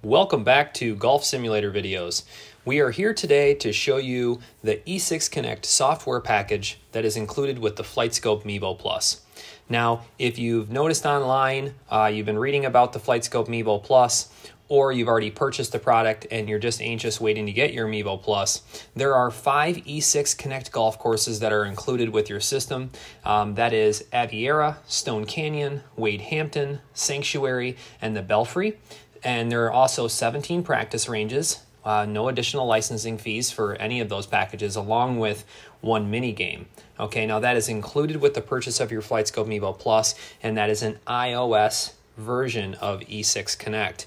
Welcome back to Golf Simulator videos. We are here today to show you the E6 Connect software package that is included with the FlightScope Mevo Plus. Now, if you've noticed online, you've been reading about the FlightScope Mevo Plus, or you've already purchased the product and you're just anxious waiting to get your Mevo Plus, there are 5 E6 Connect golf courses that are included with your system. That is Aviera, Stone Canyon, Wade Hampton, Sanctuary, and the Belfry. And there are also 17 practice ranges, no additional licensing fees for any of those packages, along with 1 mini game. Okay, now that is included with the purchase of your FlightScope Mevo Plus, and that is an iOS version of E6 Connect.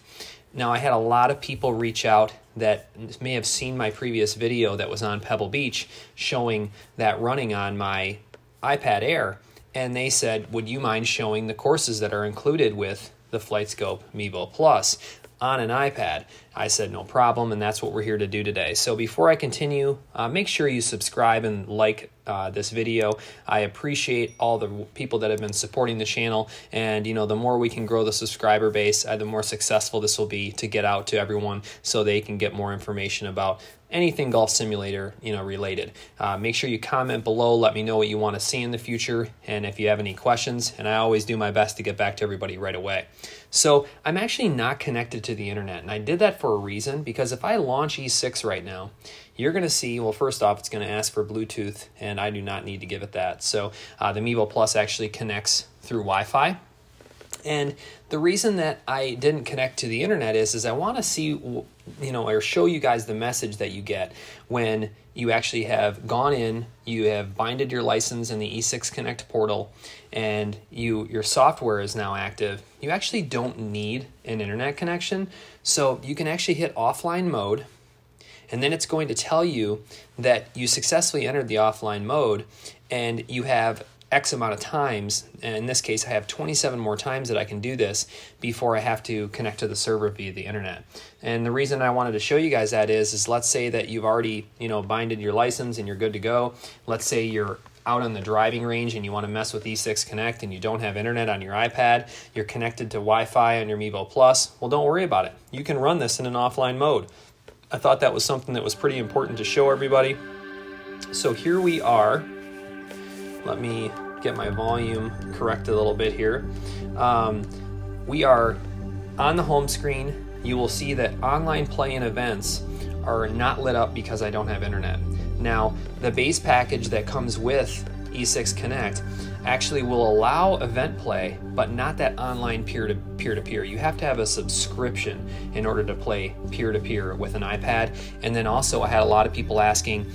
Now, I had a lot of people reach out that may have seen my previous video that was on Pebble Beach showing that running on my iPad Air, and they said, would you mind showing the courses that are included with the FlightScope Mevo Plus on an iPad? I said no problem, and that's what we're here to do today. So before I continue, make sure you subscribe and like this video. I appreciate all the people that have been supporting the channel, and the more we can grow the subscriber base, the more successful this will be to get out to everyone so they can get more information about anything Golf Simulator related. Make sure you comment below, let me know what you want to see in the future, and if you have any questions, and I always do my best to get back to everybody right away. So I'm actually not connected to the internet, and I did that for a reason, because if I launch E6 right now, you're going to see, well, first off, it's going to ask for Bluetooth, and I do not need to give it that. So the Mevo Plus actually connects through Wi-Fi. And the reason that I didn't connect to the internet is I want to see, or show you guys the message that you get when you actually have gone in, you have binded your license in the E6 Connect portal, and your software is now active. You actually don't need an internet connection, so you can actually hit offline mode, and then it's going to tell you that you successfully entered the offline mode, and you have X amount of times, and in this case I have 27 more times that I can do this before I have to connect to the server via the internet. And the reason I wanted to show you guys that is let's say that you've already binded your license and you're good to go. Let's say you're out on the driving range and you want to mess with E6 Connect and you don't have internet on your iPad, you're connected to Wi-Fi on your Mevo Plus. Well, don't worry about it. You can run this in an offline mode. I thought that was something that was pretty important to show everybody. So here we are. Let me get my volume corrected a little bit here. We are on the home screen. You will see that online play and events are not lit up because I don't have internet. Now, the base package that comes with E6 Connect actually will allow event play, but not that online peer-to-peer. You have to have a subscription in order to play peer-to-peer with an iPad. And then also I had a lot of people asking,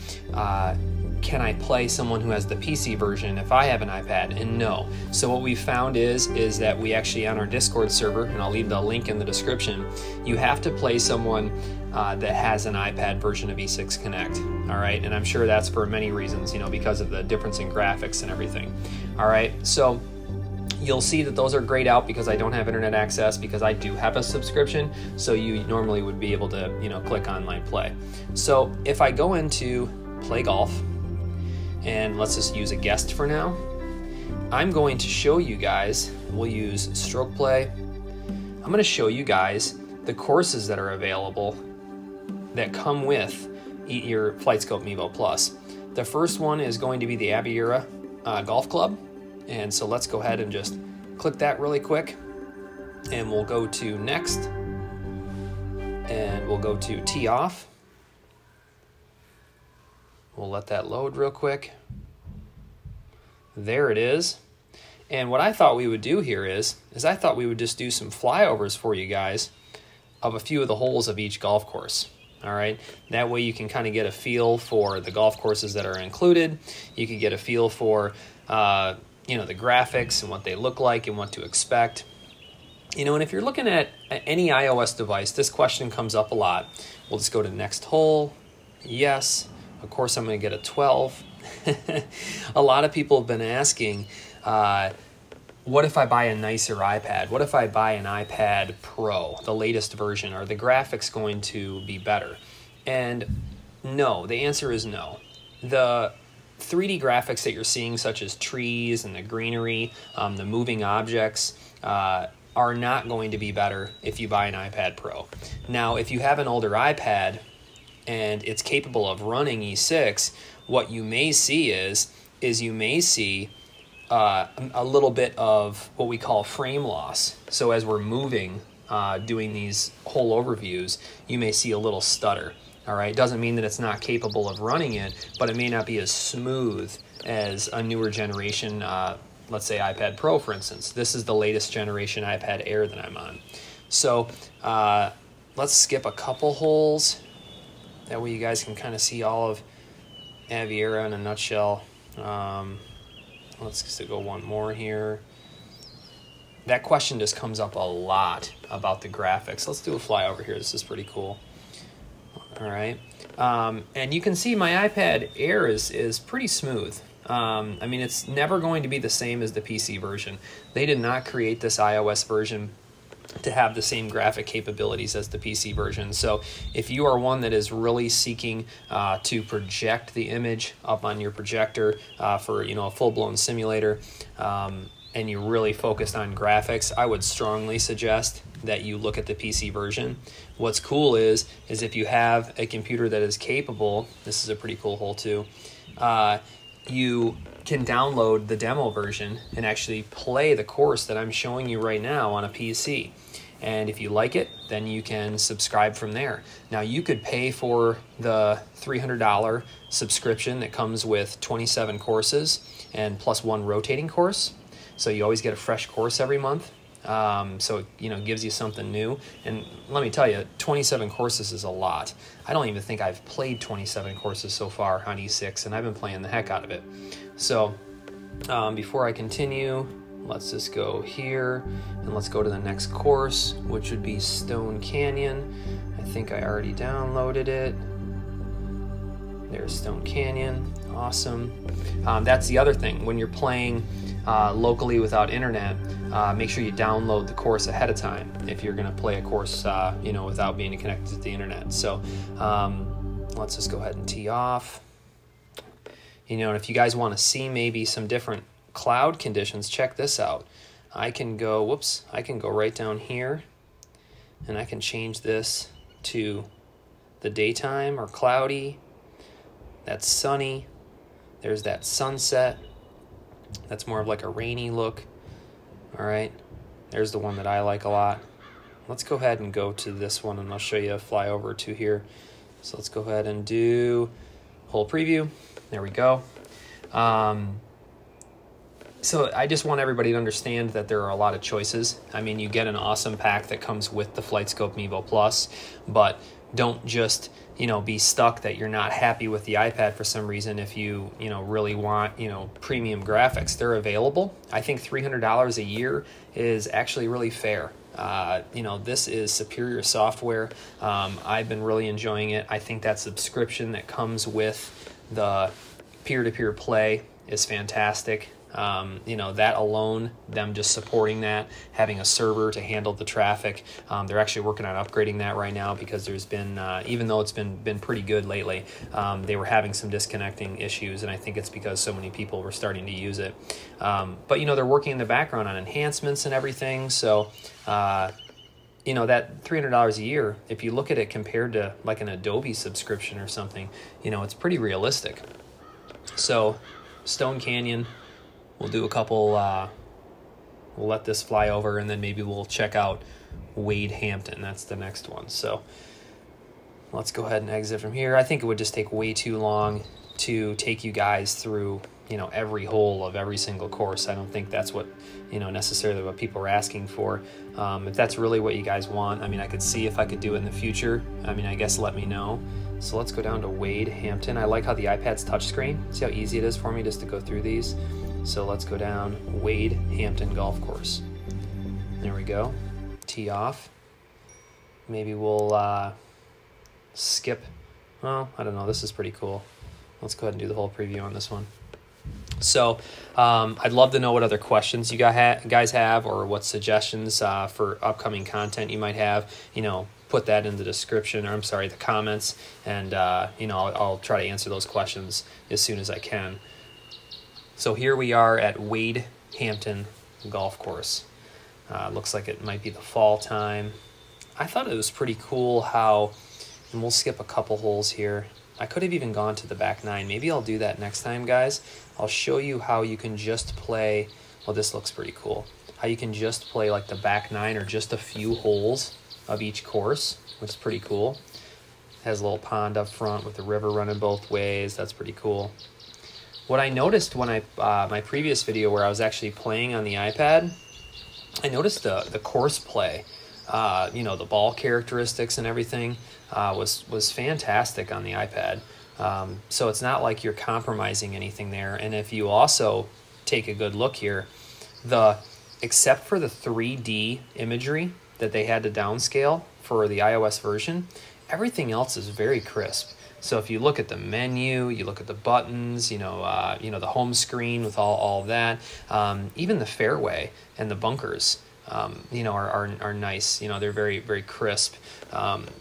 can I play someone who has the PC version if I have an iPad? And no. So what we found is that we actually, on our Discord server, and I'll leave the link in the description, you have to play someone that has an iPad version of E6 Connect. All right, and I'm sure that's for many reasons, because of the difference in graphics and everything. All right, so you'll see that those are grayed out because I don't have internet access, because I do have a subscription, so you normally would be able to click online play. So if I go into play golf, and let's just use a guest for now, I'm going to show you guys, we'll use stroke play. I'm going to show you guys the courses that are available that come with your FlightScope Mevo Plus. The first one is going to be the Aviera Golf Club, and so let's go ahead and just click that really quick, and we'll go to next, and we'll go to tee off. We'll let that load real quick. There it is. And what I thought we would do here is I thought we would just do some flyovers for you guys of a few of the holes of each golf course. All right. That way you can kind of get a feel for the golf courses that are included. You can get a feel for, the graphics and what they look like and what to expect. And if you're looking at any iOS device, this question comes up a lot. We'll just go to next hole. Yes. Of course, I'm going to get a 12. A lot of people have been asking, what if I buy a nicer iPad? What if I buy an iPad Pro, the latest version? Are the graphics going to be better? And no, the answer is no. The 3D graphics that you're seeing, such as trees and the greenery, the moving objects, are not going to be better if you buy an iPad Pro. Now, if you have an older iPad and it's capable of running E6, what you may see is you may see a little bit of what we call frame loss. So as we're moving, doing these whole overviews, you may see a little stutter. All right, doesn't mean that it's not capable of running it, but it may not be as smooth as a newer generation, let's say iPad Pro, for instance. This is the latest generation iPad Air that I'm on. So let's skip a couple holes. That way you guys can kind of see all of Aviara in a nutshell. Let's just go one more here. That question just comes up a lot about the graphics. Let's do a flyover here. This is pretty cool. All right. And you can see my iPad Air is pretty smooth. I mean, it's never going to be the same as the PC version. They did not create this iOS version to have the same graphic capabilities as the PC version. So if you are one that is really seeking to project the image up on your projector for a full-blown simulator, and you're really focused on graphics, I would strongly suggest that you look at the PC version. What's cool is if you have a computer that is capable, this is a pretty cool hole too, you can download the demo version and actually play the course that I'm showing you right now on a PC. And if you like it, then you can subscribe from there. Now, you could pay for the $300 subscription that comes with 27 courses and plus one rotating course. So you always get a fresh course every month. So it gives you something new. And let me tell you, 27 courses is a lot. I don't even think I've played 27 courses so far on E6, and I've been playing the heck out of it. So before I continue, let's just go here and let's go to the next course, which would be Stone Canyon. I think I already downloaded it. There's Stone Canyon. Awesome. That's the other thing. When you're playing locally without internet, make sure you download the course ahead of time if you're going to play a course without being connected to the internet. So let's just go ahead and tee off. And if you guys want to see maybe some different cloud conditions, check this out. I can go right down here and I can change this to the daytime or cloudy. That's sunny. There's that sunset. That's more of like a rainy look. All right, there's the one that I like a lot. Let's go ahead and go to this one, and I'll show you a flyover to here. So let's go ahead and do whole preview. There we go. So I just want everybody to understand that there are a lot of choices. I mean, you get an awesome pack that comes with the FlightScope Mevo Plus, but don't just be stuck that you're not happy with the iPad for some reason. If you really want premium graphics, they're available. I think $300 a year is actually really fair. This is superior software. I've been really enjoying it. I think that subscription that comes with the peer-to-peer play is fantastic. That alone, them just supporting that, having a server to handle the traffic. They're actually working on upgrading that right now because there's been, even though it's been pretty good lately, they were having some disconnecting issues, and I think it's because so many people were starting to use it. But they're working in the background on enhancements and everything. So, that $300 a year, if you look at it compared to like an Adobe subscription or something, it's pretty realistic. So, Stone Canyon. We'll do a couple, we'll let this fly over, and then maybe we'll check out Wade Hampton. That's the next one. So let's go ahead and exit from here. I think it would just take way too long to take you guys through, every hole of every single course. I don't think that's what, necessarily what people are asking for. If that's really what you guys want, I could see if I could do it in the future. I guess let me know. So let's go down to Wade Hampton. I like how the iPad's touchscreen. See how easy it is for me just to go through these? So let's go down Wade Hampton Golf Course. There we go. Tee off. Maybe we'll skip. Well, I don't know. This is pretty cool. Let's go ahead and do the whole preview on this one. So I'd love to know what other questions you guys have, or what suggestions for upcoming content you might have. Put that in the description, or the comments, and I'll try to answer those questions as soon as I can. So here we are at Wade Hampton Golf Course. Looks like it might be the fall time. I thought it was pretty cool how, and we'll skip a couple holes here. I could have even gone to the back 9. Maybe I'll do that next time, guys. I'll show you how you can just play, well, this looks pretty cool, how you can just play like the back 9 or just a few holes of each course, which is pretty cool. Has a little pond up front with the river running both ways. That's pretty cool. What I noticed when my previous video where I was actually playing on the iPad, I noticed the course play, you know, the ball characteristics and everything was fantastic on the iPad. So it's not like you're compromising anything there. And if you also take a good look here, except for the 3D imagery that they had to downscale for the iOS version, everything else is very crisp. So if you look at the menu, you look at the buttons, you know, the home screen with all of that, even the fairway and the bunkers, you know, are nice. You know, they're very, very crisp.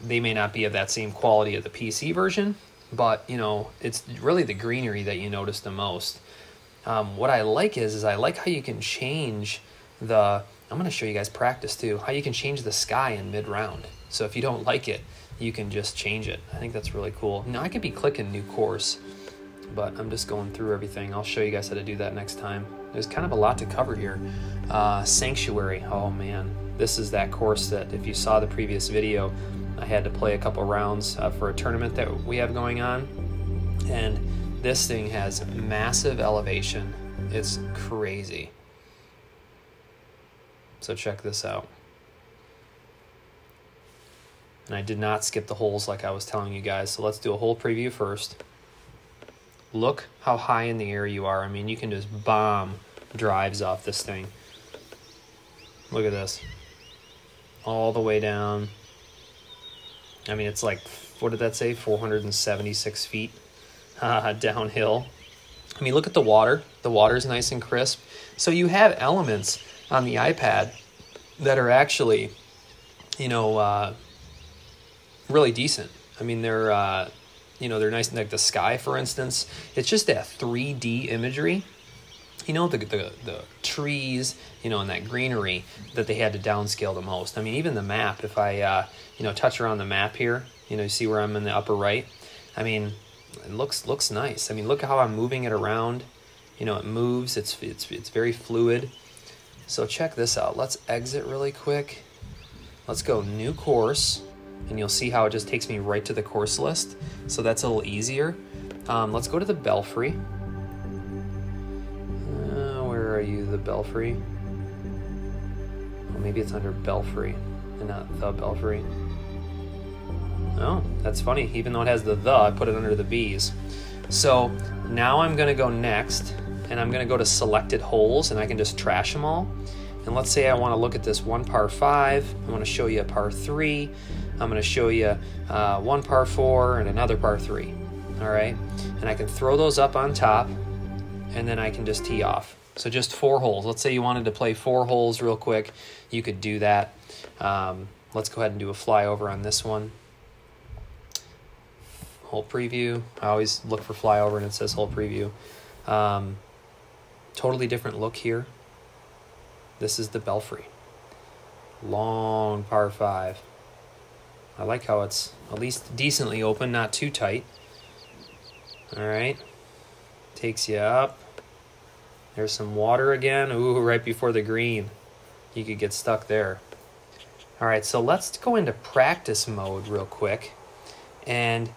They may not be of that same quality of the PC version, but, you know, it's really the greenery that you notice the most. What I like is I like how you can change I'm going to show you guys practice too, how you can change the sky in mid-round. So if you don't like it, you can just change it. I think that's really cool. Now I could be clicking new course, but I'm just going through everything. I'll show you guys how to do that next time. There's kind of a lot to cover here. Sanctuary, oh man. This is that course that if you saw the previous video, I had to play a couple rounds for a tournament that we have going on. And this thing has massive elevation. It's crazy. So check this out. And I did not skip the holes like I was telling you guys. So let's do a hole preview first. Look how high in the air you are. I mean, you can just bomb drives off this thing. Look at this. All the way down. I mean, it's like, what did that say? 476 feet downhill. I mean, look at the water. The water's nice and crisp. So you have elements on the iPad that are actually, you know, really decent. I mean, they're, you know, they're nice. Like the sky, for instance, it's just that 3D imagery, you know, the trees, you know, and that greenery that they had to downscale the most. I mean, even the map, if I, you know, touch around the map here, you know, you see where I'm in the upper right. I mean, it looks nice. I mean, look at how I'm moving it around. You know, it moves. It's very fluid. So check this out. Let's exit really quick. Let's go new course. And you'll see how it just takes me right to the course list. So that's a little easier. Let's go to the Belfry. Where are you, the Belfry? Well, maybe it's under Belfry and not the Belfry. Oh, that's funny. Even though it has the, I put it under the B's. So now I'm going to go next, and I'm going to go to selected holes, and I can just trash them all. And let's say I want to look at this one par 5. I want to show you a par 3. I'm going to show you one par 4 and another par 3. All right, and I can throw those up on top, and then I can just tee off. So just 4 holes. Let's say you wanted to play 4 holes real quick. You could do that. Let's go ahead and do a flyover on this one. Hole preview. I always look for flyover and it says hole preview. Totally different look here. This is the Belfry. Long par 5. I like how it's at least decently open, not too tight. All right. Takes you up. There's some water again. Ooh, right before the green. You could get stuck there. All right, so let's go into practice mode real quick. And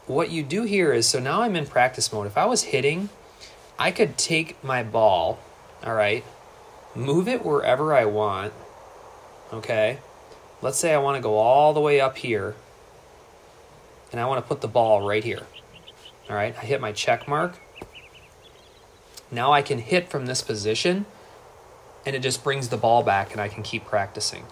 what you do here is, so now I'm in practice mode. If I was hitting, I could take my ball, all right, move it wherever I want, okay? Let's say I want to go all the way up here, and I want to put the ball right here, all right? I hit my check mark. Now I can hit from this position, and it just brings the ball back, and I can keep practicing.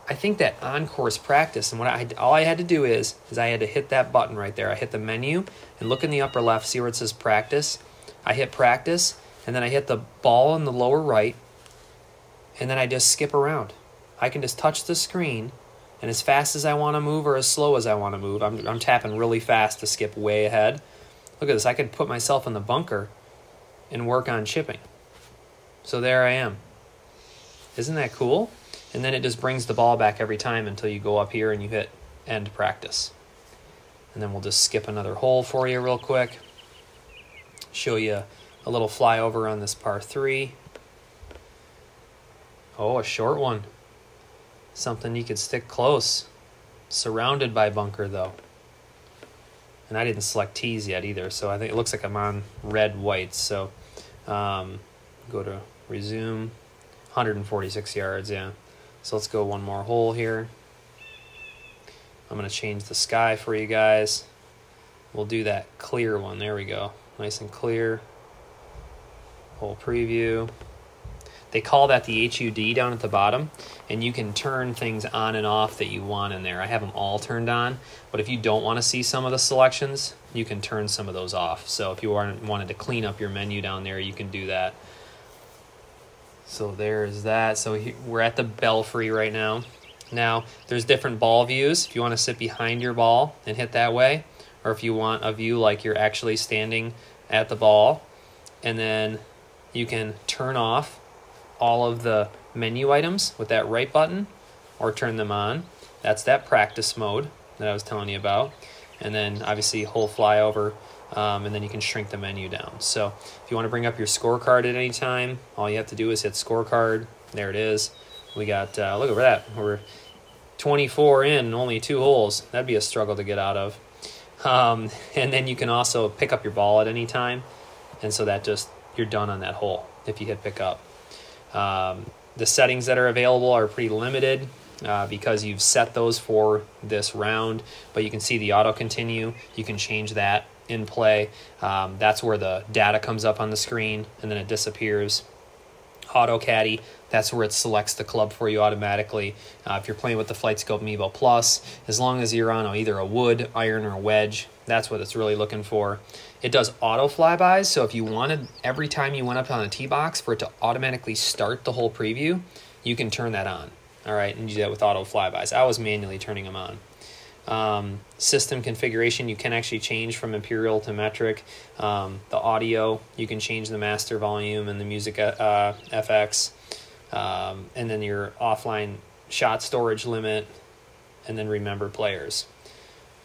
I think that on-course practice, and all I had to do is I had to hit that button right there. I hit the menu, and look in the upper left, see where it says practice? I hit practice, and then I hit the ball in the lower right, and then I just skip around. I can just touch the screen, and as fast as I want to move or as slow as I want to move, I'm tapping really fast to skip way ahead. Look at this. I could put myself in the bunker and work on chipping. So there I am. Isn't that cool? And then it just brings the ball back every time until you go up here and you hit end practice. And then we'll just skip another hole for you real quick. Show you a little flyover on this par 3. Oh, a short one. Something you could stick close. Surrounded by bunker though. And I didn't select tees yet either, so I think it looks like I'm on red whites. So go to resume. 146 yards, yeah. So let's go one more hole here. I'm going to change the sky for you guys. We'll do that clear one. There we go. Nice and clear. Hole preview. They call that the HUD down at the bottom, and you can turn things on and off that you want in there. I have them all turned on, but if you don't want to see some of the selections, you can turn some of those off. So if you wanted to clean up your menu down there, you can do that. So there's that. So we're at the Belfry right now. Now, there's different ball views. If you want to sit behind your ball and hit that way, or if you want a view like you're actually standing at the ball, and then you can turn off all of the menu items with that right button or turn them on. That's that practice mode that I was telling you about. And then obviously whole flyover, and then you can shrink the menu down. So if you want to bring up your scorecard at any time, all you have to do is hit scorecard. There it is. We got, look over that. We're 24 in, only 2 holes. That'd be a struggle to get out of. And then you can also pick up your ball at any time. And so that just, you're done on that hole if you hit pick up. The settings that are available are pretty limited because you've set those for this round, but you can see the auto continue. You can change that in play. That's where the data comes up on the screen and then it disappears. Auto Caddy, that's where it selects the club for you automatically. If you're playing with the FlightScope Mevo Plus, as long as you're on either a wood, iron, or wedge, that's what it's really looking for. It does auto flybys, so if you wanted every time you went up on a tee box for it to automatically start the whole preview, you can turn that on. All right, and do that with auto flybys. I was manually turning them on. System configuration, you can actually change from imperial to metric. The audio, you can change the master volume and the music FX. And then your offline shot storage limit, and then remember players.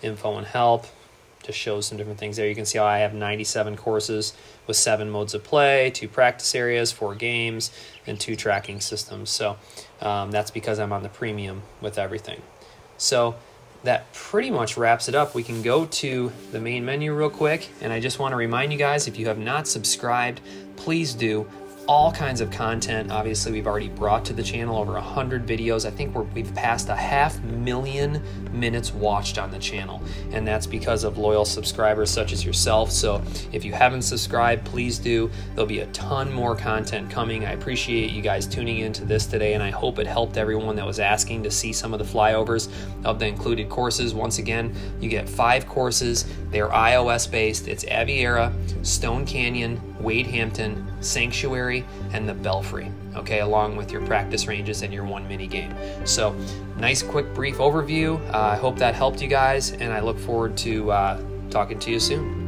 Info and help just shows some different things there. You can see how I have 97 courses with 7 modes of play, 2 practice areas, 4 games, and 2 tracking systems. So that's because I'm on the premium with everything. So that pretty much wraps it up. We can go to the main menu real quick, and I just want to remind you guys, if you have not subscribed, please do. All kinds of content. Obviously, we've already brought to the channel over 100 videos. I think we've passed 500,000 minutes watched on the channel, and that's because of loyal subscribers such as yourself. So if you haven't subscribed, please do. There'll be a ton more content coming. I appreciate you guys tuning into this today, and I hope it helped everyone that was asking to see some of the flyovers of the included courses. Once again, you get 5 courses. They're iOS based. It's Aviera, Stone Canyon, Wade Hampton, Sanctuary, and the Belfry, okay, along with your practice ranges and your 1 mini game. So nice quick brief overview. I hope that helped you guys, and I look forward to talking to you soon.